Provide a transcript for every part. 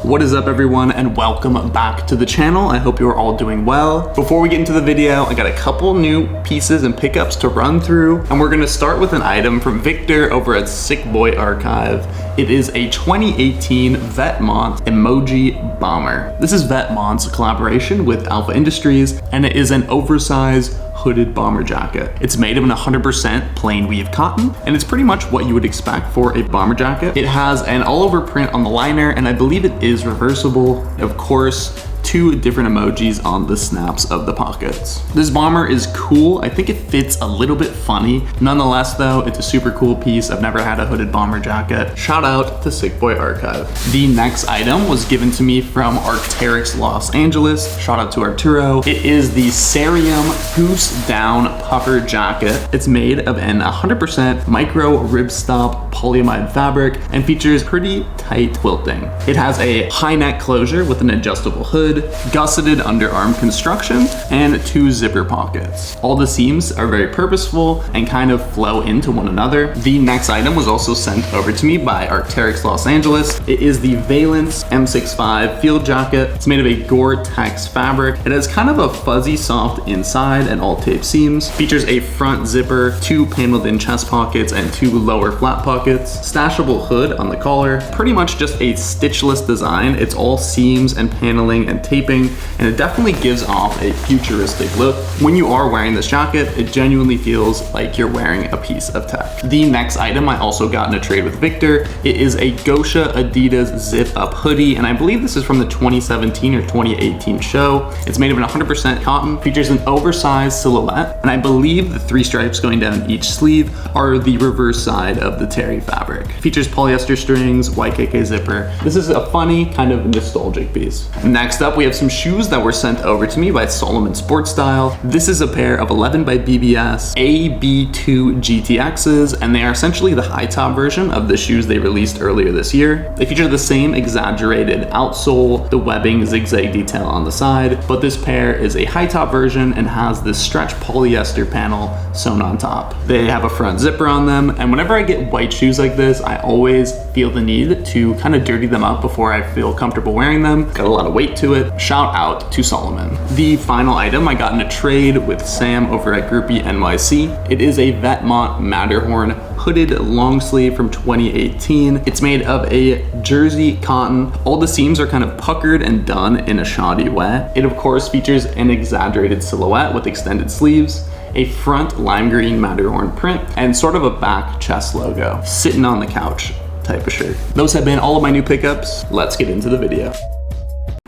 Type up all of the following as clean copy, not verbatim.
What is up everyone, and welcome back to the channel. I hope you are all doing well. Before we get into the video, I got a couple new pieces and pickups to run through, and we're gonna start with an item from Victor over at Sick Boy Archive. It is a 2018 Vetements emoji bomber. This is Vetements' collaboration with Alpha Industries, and it is an oversized hooded bomber jacket. It's made of an 100% plain weave cotton, and it's pretty much what you would expect for a bomber jacket. It has an all over print on the liner, and I believe it is reversible. Of course, two different emojis on the snaps of the pockets. This bomber is cool. I think it fits a little bit funny. Nonetheless though, it's a super cool piece. I've never had a hooded bomber jacket. Shout out to Sick Boy Archive. The next item was given to me from Arcteryx Los Angeles. Shout out to Arturo. It is the Cerium Goose Down Puffer Jacket. It's made of an 100% micro ribstop polyamide fabric and features pretty tight quilting. It has a high neck closure with an adjustable hood, gusseted underarm construction, and two zipper pockets. All the seams are very purposeful and kind of flow into one another. The next item was also sent over to me by Arcteryx Los Angeles. It is the Veilance M65 field jacket. It's made of a Gore-Tex fabric. It has kind of a fuzzy soft inside and all tape seams. Features a front zipper, two paneled in chest pockets, and two lower flat pockets. Stashable hood on the collar. Pretty much just a stitchless design. It's all seams and paneling and taping, and it definitely gives off a futuristic look. When you are wearing this jacket, it genuinely feels like you're wearing a piece of tech. The next item I also got in a trade with Victor. It is a Gosha Adidas zip up hoodie, and I believe this is from the 2017 or 2018 show. It's made of an 100% cotton, features an oversized silhouette, and I believe the three stripes going down each sleeve are the reverse side of the terry fabric. Features polyester strings, YKK zipper. This is a funny, kind of nostalgic piece. Next up, we have some shoes that were sent over to me by Salomon Sport Style. This is a pair of 11 by BBS AB2 GTXs, and they are essentially the high top version of the shoes they released earlier this year. They feature the same exaggerated outsole, the webbing zigzag detail on the side, but this pair is a high top version and has this stretch polyester panel sewn on top. They have a front zipper on them, and whenever I get white shoes like this, I always feel the need to kind of dirty them up before I feel comfortable wearing them. Got a lot of weight to it. Shout out to Salomon. The final item I got in a trade with Sam over at Groupie NYC. It is a Vetements Matterhorn hooded long sleeve from 2018. It's made of a jersey cotton. All the seams are kind of puckered and done in a shoddy way. It of course features an exaggerated silhouette with extended sleeves, a front lime green Matterhorn print, and sort of a back chest logo. Sitting on the couch type of shirt. Those have been all of my new pickups. Let's get into the video.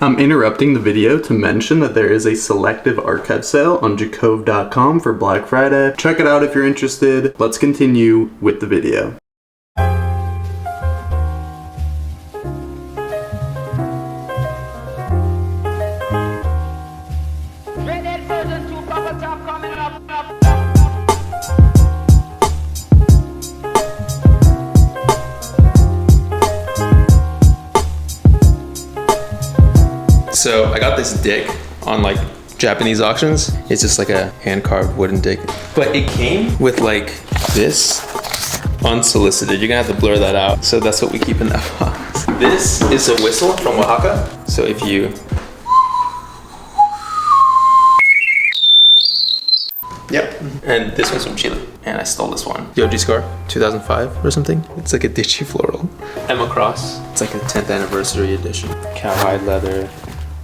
I'm interrupting the video to mention that there is a selective archive sale on jacove.com for Black Friday. Check it out if you're interested. Let's continue with the video. So I got this dick on like Japanese auctions. It's just like a hand carved wooden dick, but it came with like this unsolicited. You're gonna have to blur that out. So that's what we keep in that box. This is a whistle from Oaxaca. So if you, yep. And this one's from Chile. And I stole this one. Yoji Scar, 2005 or something. It's like a Digi floral. Emma Cross. It's like a 10th anniversary edition. Cowhide leather.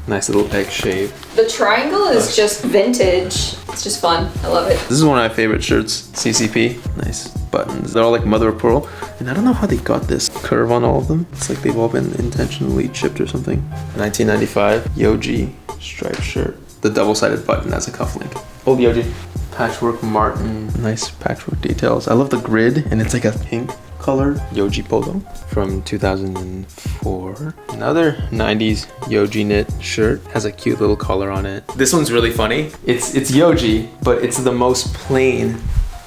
Nice little egg shape. The triangle is just vintage. It's just fun. I love it. This is one of my favorite shirts. CCP. Nice buttons. They're all like mother of pearl. And I don't know how they got this curve on all of them. It's like they've all been intentionally chipped or something. 1995 Yoji striped shirt. The double-sided button as a cufflink. Old Yoji. Patchwork Martin. Nice patchwork details. I love the grid, and it's like a pink color. Yoji polo from 2004. Another 90s Yoji knit shirt. Has a cute little collar on it. This one's really funny. It's Yoji, but it's the most plain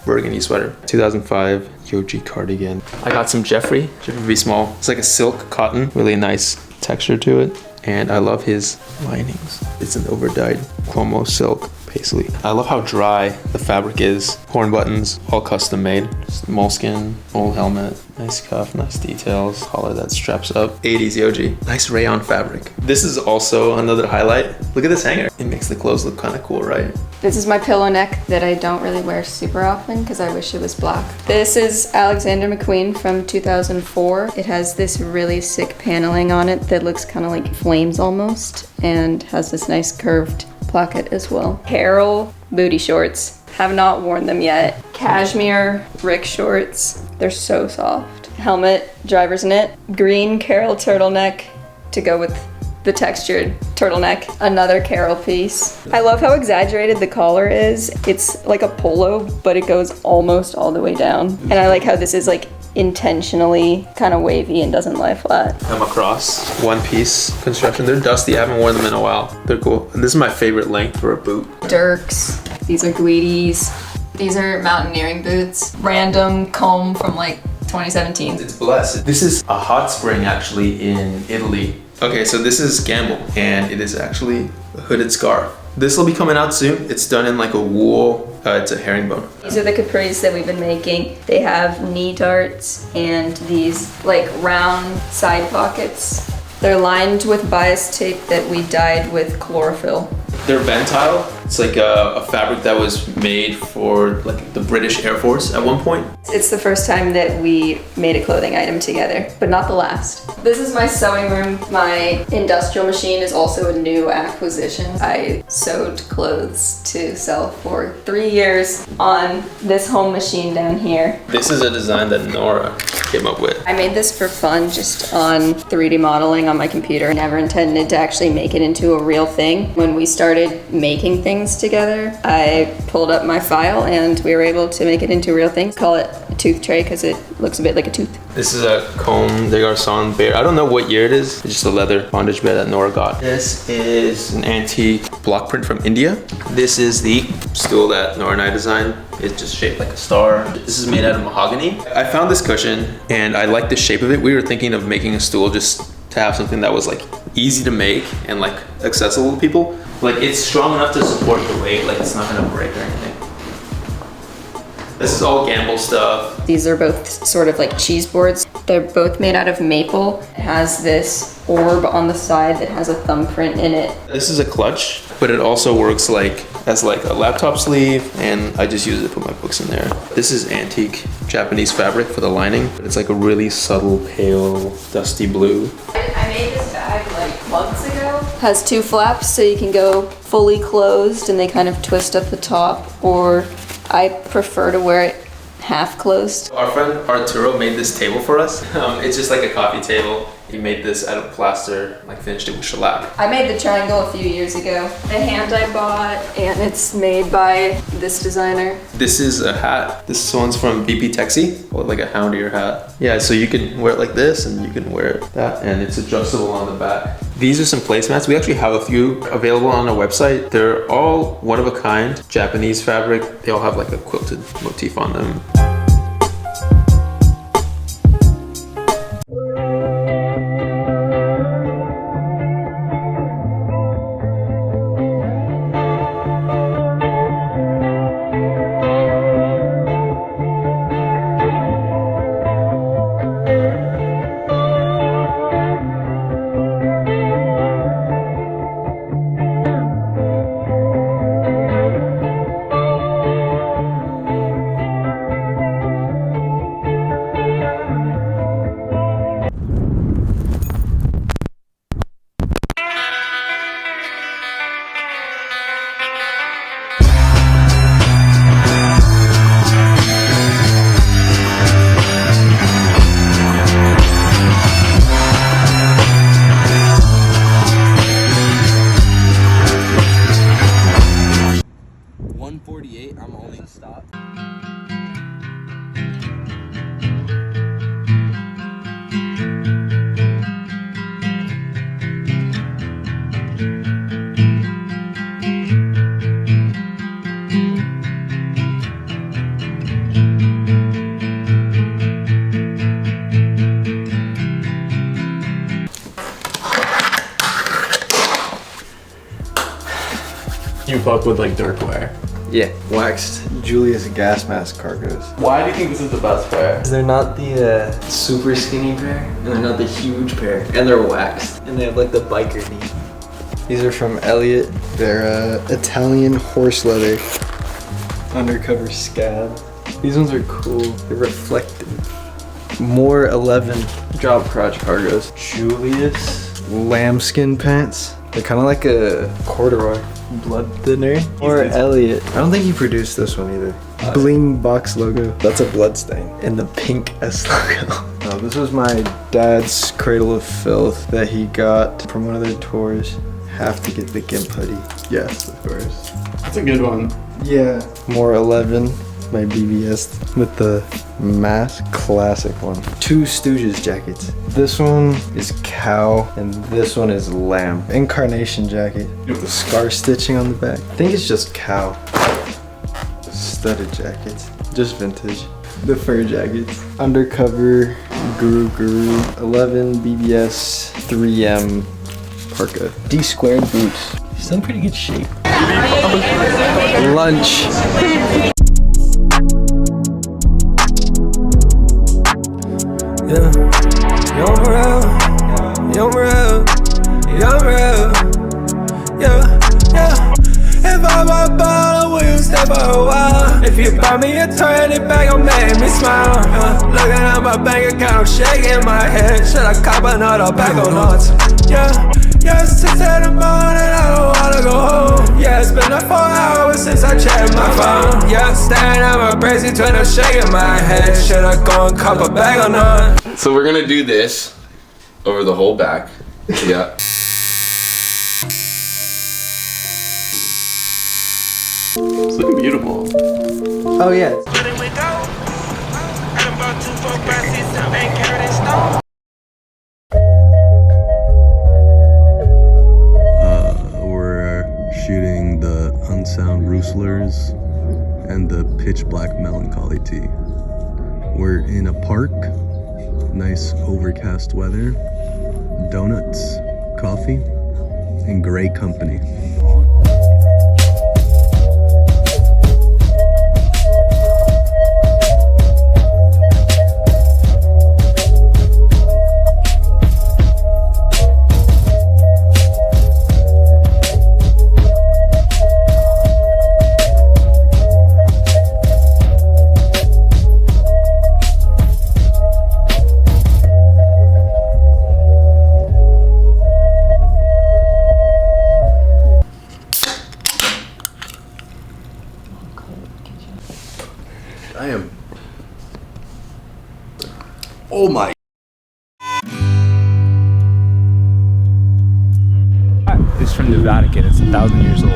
burgundy sweater. 2005 Yoji cardigan. I got some Geoffrey V Small. It's like a silk cotton, really nice texture to it. And I love his linings. It's an overdyed Cuomo silk paisley. I love how dry the fabric is. Horn buttons, all custom made. Just moleskin, old helmet, nice cuff, nice details, collar that straps up. 80s Yoji. Nice rayon fabric. This is also another highlight. Look at this hanger. It makes the clothes look kind of cool, right? This is my pillow neck that I don't really wear super often because I wish it was black. This is Alexander McQueen from 2004. It has this really sick paneling on it that looks kind of like flames almost, and has this nice curved placket as well. Carol booty shorts. Have not worn them yet. Cashmere Rick shorts. They're so soft. Helmet, driver's knit. Green Carol turtleneck to go with the textured turtleneck. Another Carol piece. I love how exaggerated the collar is. It's like a polo, but it goes almost all the way down. And I like how this is like intentionally kind of wavy and doesn't lie flat. Come across one piece construction. They're dusty. I haven't worn them in a while. They're cool. And this is my favorite length for a boot. Dirks. These are Guides. These are mountaineering boots. Random comb from like 2017. It's blessed. This is a hot spring actually in Italy. Okay, so this is Gamble, and it is actually a hooded scarf. This will be coming out soon. It's done in like a wool, it's a herringbone. These are the capris that we've been making. They have knee darts and these like round side pockets. They're lined with bias tape that we dyed with chlorophyll. They're Ventile. It's like a fabric that was made for like the British Air Force at one point. It's the first time that we made a clothing item together, but not the last. This is my sewing room. My industrial machine is also a new acquisition. I sewed clothes to sell for 3 years on this home machine down here. This is a design that Nora came up with. I made this for fun, just on 3D modeling on my computer. I never intended to actually make it into a real thing. When we started making things together, I pulled up my file and we were able to make it into a real thing. Call it a tooth tray because it looks a bit like a tooth. This is a Comme des Garçons bear. I don't know what year it is. It's just a leather bondage bear that Nora got. This is an antique block print from India. This is the stool that Nora and I designed. It's just shaped like a star. This is made out of mahogany. I found this cushion and I like the shape of it. We were thinking of making a stool just to have something that was like easy to make and like accessible to people. Like it's strong enough to support the weight, like it's not gonna break or anything. This is all Gamble stuff. These are both sort of like cheese boards. They're both made out of maple. It has this orb on the side that has a thumbprint in it. This is a clutch, but it also works like as like a laptop sleeve, and I just use it to put my books in there. This is antique Japanese fabric for the lining. It's like a really subtle, pale, dusty blue. I made this bag like months ago. Has 2 flaps so you can go fully closed and they kind of twist up the top, or I prefer to wear it half closed. Our friend Arturo made this table for us. It's just like a coffee table. He made this out of plaster, like finished it with shellac. I made the triangle a few years ago. The hand I bought, and it's made by this designer. This is a hat. This one's from BP Texi, like a houndier hat. Yeah, so you can wear it like this and you can wear it that, and it's adjustable on the back. These are some placemats. We actually have a few available on our website. They're all one of a kind, Japanese fabric. They all have like a quilted motif on them. you fuck with like dark wear? Yeah, waxed Julius gas mask cargos. Why do you think this is the best pair? They're not the super skinny pair, and they're not the huge pair, and they're waxed, and they have like the biker knee. These are from Elliott. They're Italian horse leather, undercover scab. These ones are cool. They're reflective. More 11 drop crotch cargos. Julius lambskin pants. They're kind of like a corduroy blood thinner. Or Elliott. I don't think he produced this one either. Bling box logo. That's a blood stain. And the pink S logo. Oh, this was my dad's Cradle of Filth that he got from one of their tours. Have to get the Gimp hoodie. Yes, of course. That's a good one. Yeah. More 11. My BBS with the mask. Classic one. Two Stooges jackets. This one is cow and this one is lamb. Incarnation jacket with the scar stitching on the back. I think it's just cow. Studded jackets. Just vintage. The fur jackets. Undercover Guru 11 BBS 3M parka. D squared boots. He's in pretty good shape. Lunch. Yeah, young real, yeah. If I'm a baller, will you stay for a while? If you buy me a turn it back, it'll make me smile. Looking at my bank account, I'm shaking my head. Should I cop another bag or not? Yeah, it's 6 in the morning, I don't wanna go home. Yeah, it's been 4 hours since I checked my phone. Yeah, staring at my bracelet, twin, I'm shaking my head. Should I go and cop a bag or not? So we're gonna do this over the whole back. Yeah. It's looking beautiful. Oh yeah. We're shooting the Unsound Roostlers and the Pitch Black Melancholy tea. We're in a park, nice overcast weather, donuts, coffee, and great company. I am. Oh my. It's from the Vatican. It's 1,000 years old.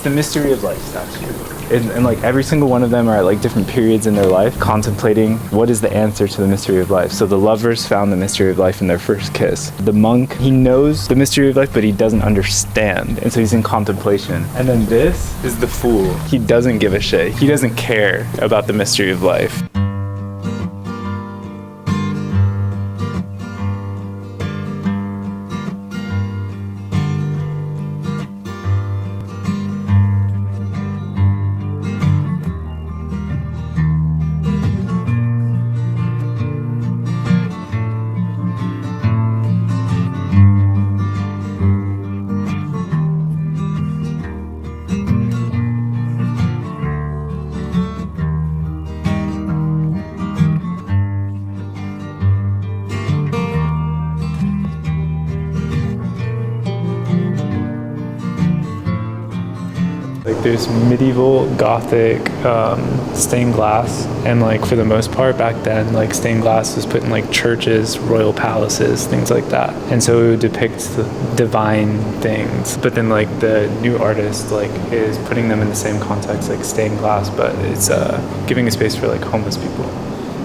The mystery of life statue, and like every single one of them are at like different periods in their life contemplating what is the answer to the mystery of life. So the lovers found the mystery of life in their first kiss. The monk, he knows the mystery of life but he doesn't understand, and so he's in contemplation. And then this is the fool. He doesn't give a shit. He doesn't care about the mystery of life. there's medieval, Gothic, stained glass, and like for the most part back then, like stained glass was put in like churches, royal palaces, things like that, and so it would depict the divine things. But then like the new artist like is putting them in the same context, like stained glass, but it's giving a space for like homeless people.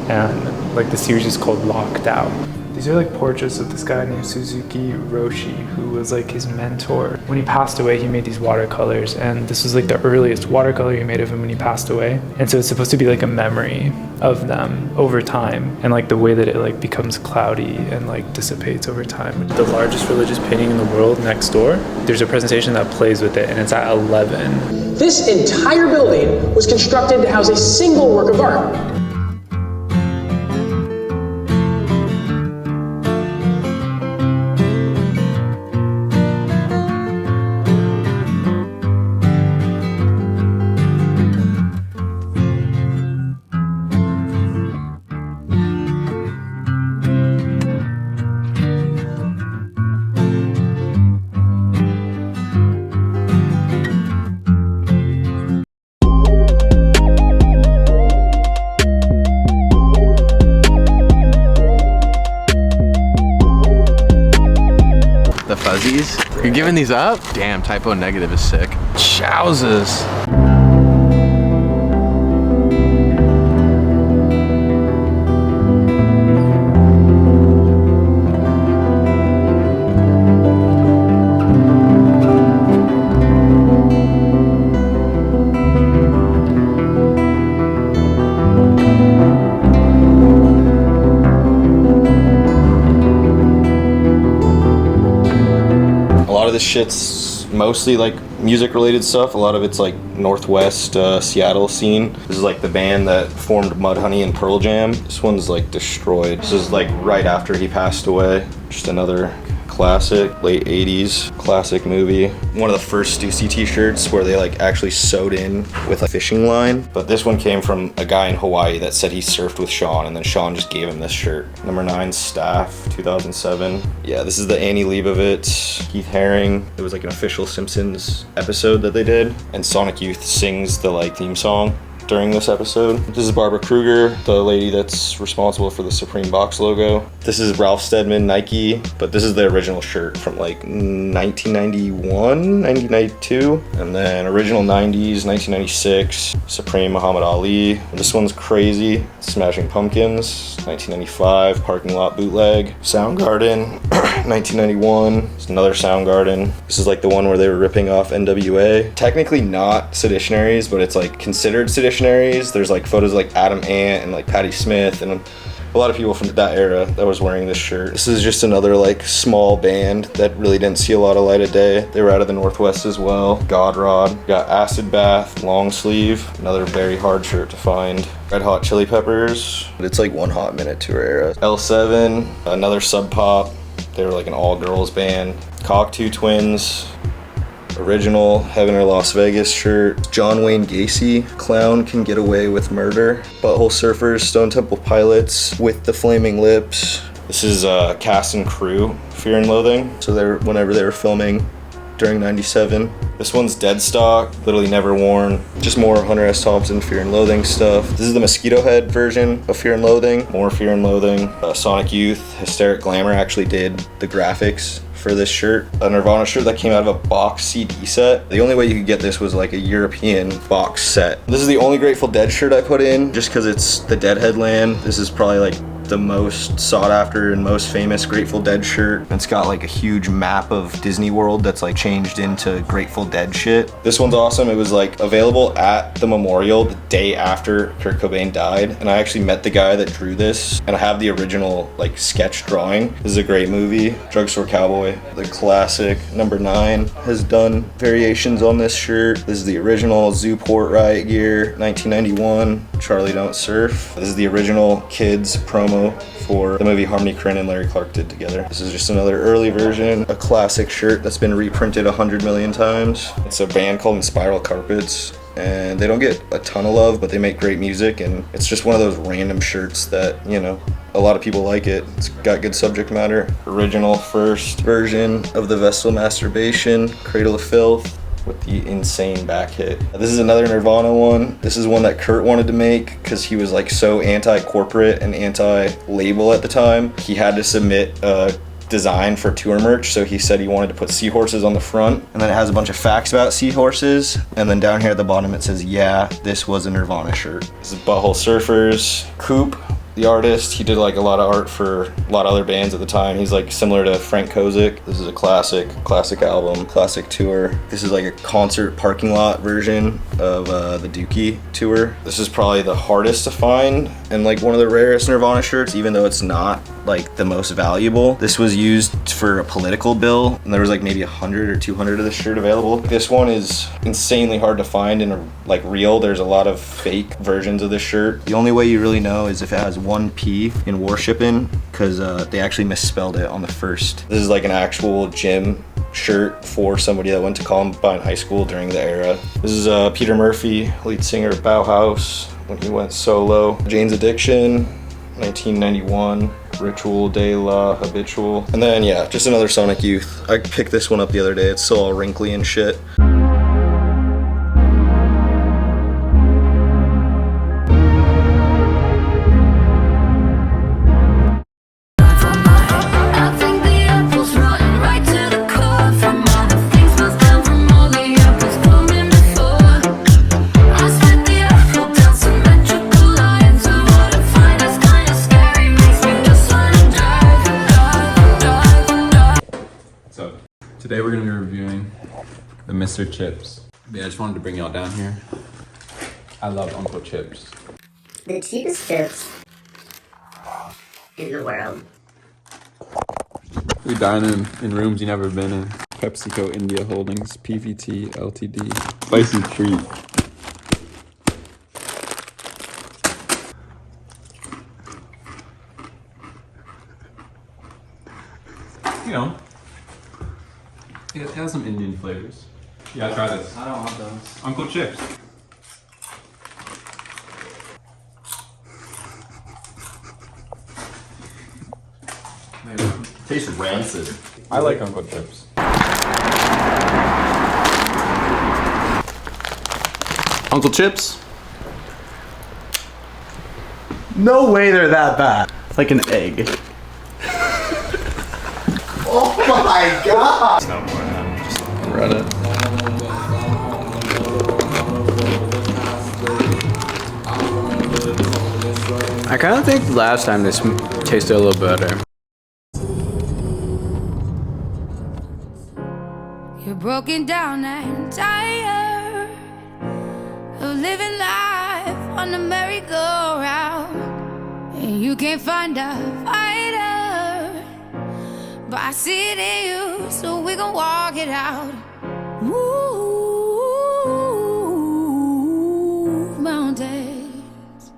And like the series is called Locked Out. These are like portraits of this guy named Suzuki Roshi, who was like his mentor. When he passed away, he made these watercolors, and this was like the earliest watercolor he made of him when he passed away. And so it's supposed to be like a memory of them over time, and like the way that it like becomes cloudy and like dissipates over time. The largest religious painting in the world next door, there's a presentation that plays with it, and it's at 11. This entire building was constructed to house a single work of art. You're giving these up? Damn, typo negative is sick. Chowzes. This shit's mostly like music related stuff. A lot of it's like Northwest Seattle scene. This is like the band that formed Mudhoney and Pearl Jam. This one's like destroyed. This is like right after he passed away. Just another classic, late 80s classic movie. One of the first Stussy t-shirts where they like actually sewed in with a fishing line. But this one came from a guy in Hawaii that said he surfed with Sean, and then Sean just gave him this shirt. Number 9 Staff, 2007. Yeah, this is the Annie Leibovitz, Keith Haring. It was like an official Simpsons episode that they did, and Sonic Youth sings the like theme song during this episode. This is Barbara Kruger, the lady that's responsible for the Supreme Box logo. This is Ralph Steadman, Nike, but this is the original shirt from like 1991, 1992, and then original 90s, 1996, Supreme Muhammad Ali. This one's crazy, Smashing Pumpkins, 1995, Parking Lot Bootleg. Soundgarden, 1991, it's another Soundgarden. This is like the one where they were ripping off NWA. Technically not seditionaries, but it's like considered seditionaries. There's like photos of like Adam Ant and like Patti Smith and a lot of people from that era that was wearing this shirt. This is just another like small band that really didn't see a lot of light of day. They were out of the Northwest as well. God Rod, got Acid Bath, long sleeve, another very hard shirt to find. Red Hot Chili Peppers, it's like One Hot Minute Tour era. L7, another Sub Pop. They were like an all girls band. Cocteau Twins, original Heaven or Las Vegas shirt. John Wayne Gacy, Clown Can Get Away with Murder. Butthole Surfers, Stone Temple Pilots, With the Flaming Lips. This is cast and crew, Fear and Loathing. So whenever they were filming during 97. This one's Dead Stock, literally never worn. Just more Hunter S. Thompson Fear and Loathing stuff. This is the Mosquito Head version of Fear and Loathing. More Fear and Loathing. Sonic Youth, Hysteric Glamour actually did the graphics for this shirt. A Nirvana shirt that came out of a box CD set. The only way you could get this was like a European box set. This is the only Grateful Dead shirt I put in just because it's the Deadhead Land. This is probably like the most sought after and most famous Grateful Dead shirt. It's got like a huge map of Disney World that's like changed into Grateful Dead shit. This one's awesome. It was like available at the memorial the day after Kurt Cobain died, and I actually met the guy that drew this, and I have the original like sketch drawing. This is a great movie. Drugstore Cowboy, the classic. Number 9 has done variations on this shirt. This is the original Zooport Riot Gear, 1991, Charlie Don't Surf. This is the original Kids promo for the movie Harmony Korine and Larry Clark did together. This is just another early version, a classic shirt that's been reprinted 100 million times. It's a band called Spiral Carpets, and they don't get a ton of love, but they make great music, and it's just one of those random shirts that, you know, a lot of people like it. It's got good subject matter. Original first version of the Vestal Masturbation, Cradle of Filth. with the insane back hit. This is another Nirvana one. This is one that Kurt wanted to make because he was like so anti-corporate and anti-label at the time. He had to submit a design for tour merch, so he said he wanted to put seahorses on the front, and then it has a bunch of facts about seahorses, and then down here at the bottom it says, yeah, this was a Nirvana shirt. This is Butthole Surfers. Coop, the artist, he did like a lot of art for a lot of other bands at the time. He's like similar to Frank Kozik. This is a classic album, classic tour. This is like a concert parking lot version of the Dookie tour. This is probably the hardest to find and like one of the rarest Nirvana shirts, even though it's not like the most valuable. This was used for a political bill, and there was like maybe 100 or 200 of this shirt available. This one is insanely hard to find in a like real. There's a lot of fake versions of this shirt. The only way you really know is if it has one P in worshipping, because they actually misspelled it on the first. This is like an actual gym shirt for somebody that went to Columbine High School during the era. This is Peter Murphy, lead singer of Bauhaus, when he went solo. Jane's Addiction, 1991. Ritual de la Habitual. And then yeah, just another Sonic Youth. I picked this one up the other day. It's still all wrinkly and shit. Today we're going to be reviewing the Mr. Chips. Yeah, I just wanted to bring y'all down here. I love Uncle Chips. The cheapest chips in the world. We dine in rooms you never been in. PepsiCo India Holdings, PVT, LTD. Spicy treat. You know, it has some Indian flavors. Yeah, try this. I don't want those. Uncle Chips. Tastes rancid. I like Uncle Chips. Uncle Chips? No way they're that bad. It's like an egg. Oh my god! Reddit. I kind of think last time this tasted a little better. You're broken down and tired of living life on the merry-go-round, and you can't find a fighter, but I see it in you, so we gon' walk it out. Move mountains,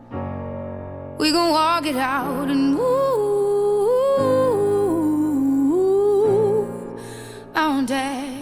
we gon' walk it out and move mountains.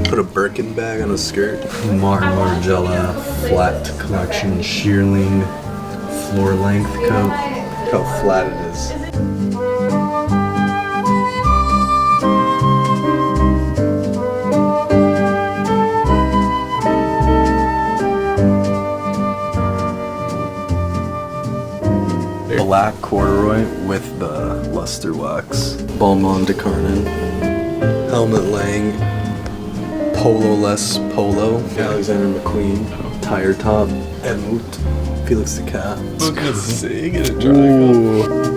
Put a Birkin bag on a skirt. Margiela flat collection shearling floor length coat. Look how flat it is. black corduroy with the luster wax. Balmain de Carnin. Helmut Lang. Polo-less polo. Alexander McQueen. Tire top. Emote. Felix the Cat. Look at sing and a triangle.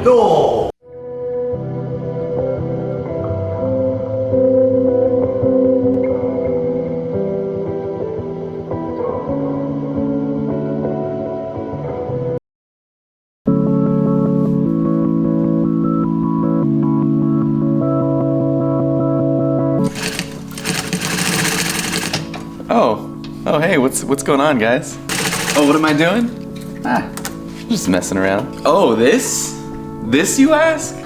No! Oh, hey, what's going on, guys? Oh, what am I doing? Just messing around. Oh, this you ask?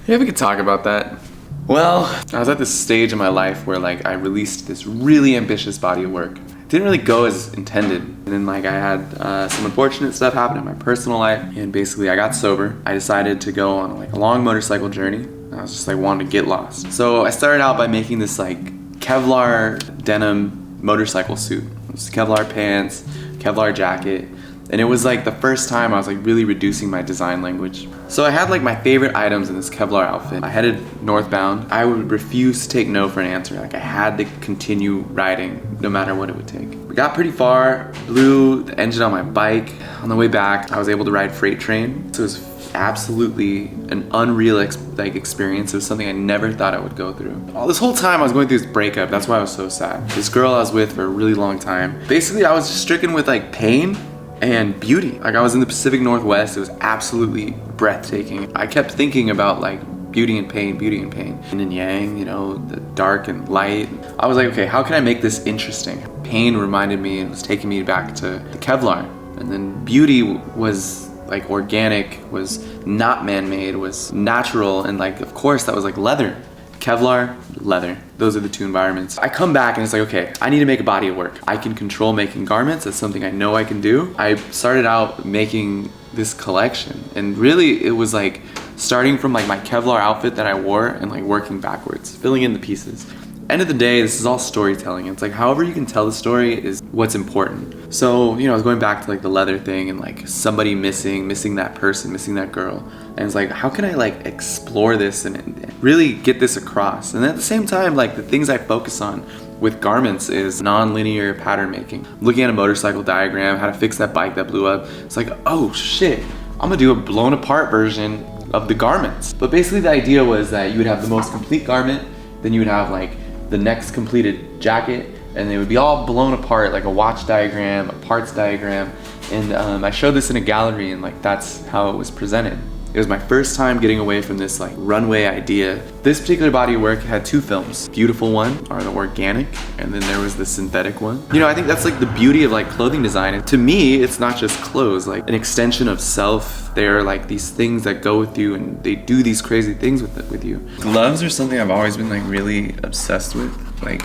Yeah, we could talk about that. Well, I was at this stage in my life where like I released this really ambitious body of work. It didn't really go as intended. And then like I had some unfortunate stuff happen in my personal life, and basically I got sober. I decided to go on like a long motorcycle journey. I was just like wanting to get lost. So I started out by making this like Kevlar denim motorcycle suit. It was Kevlar pants, Kevlar jacket, and it was like the first time I was like really reducing my design language. So I had like my favorite items in this Kevlar outfit. I headed northbound. I would refuse to take no for an answer. Like I had to continue riding no matter what it would take. We got pretty far, blew the engine on my bike. On the way back, I was able to ride freight train. So it was absolutely an unreal experience. It was something I never thought I would go through. All this whole time I was going through this breakup. That's why I was so sad. This girl I was with for a really long time. Basically, I was just stricken with like pain and beauty. Like I was in the Pacific Northwest. It was absolutely breathtaking. I kept thinking about like beauty and pain, yin and yang, you know, the dark and light. I was like, okay, how can I make this interesting? Pain reminded me and was taking me back to the Kevlar. And then beauty was like organic, was not man-made, was natural, and like of course that was like leather. Kevlar, leather. Those are the two environments. I come back and it's like, okay, I need to make a body of work. I can control making garments. That's something I know I can do. I started out making this collection, and really it was like starting from like my Kevlar outfit that I wore and like working backwards, filling in the pieces. End of the day, this is all storytelling. It's like however you can tell the story is what's important. So, you know, I was going back to like the leather thing and like somebody missing that person, missing that girl. And it's like, how can I like explore this and really get this across? And at the same time, like the things I focus on with garments is non-linear pattern making. Looking at a motorcycle diagram, how to fix that bike that blew up. It's like, oh shit, I'm gonna do a blown apart version of the garments. But basically the idea was that you would have the most complete garment, then you would have like the next completed jacket, and they would be all blown apart, like a watch diagram, a parts diagram. And I showed this in a gallery, and like that's how it was presented. It was my first time getting away from this like runway idea. This particular body of work had two films. Beautiful one, or the organic, and then there was the synthetic one. You know, I think that's like the beauty of like clothing design. And to me, it's not just clothes, like an extension of self. They're like these things that go with you, and they do these crazy things with you. Gloves are something I've always been like really obsessed with. Like,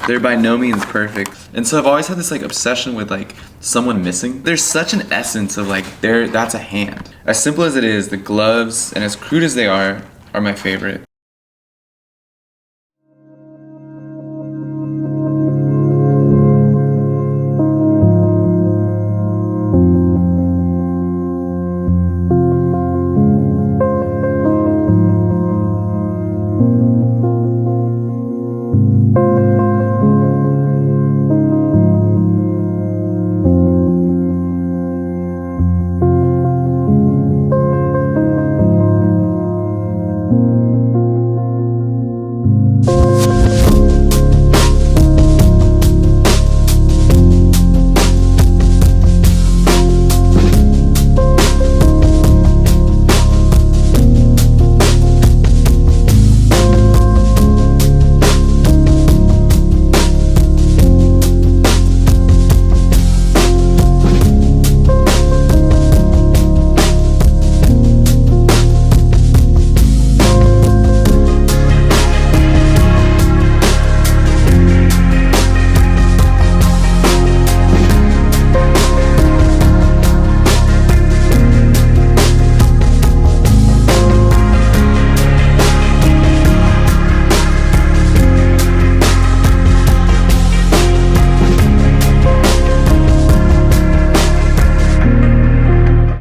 they're by no means perfect. And so I've always had this like obsession with like someone missing. There's such an essence of like, that's a hand. As simple as it is, the gloves, and as crude as they are my favorite.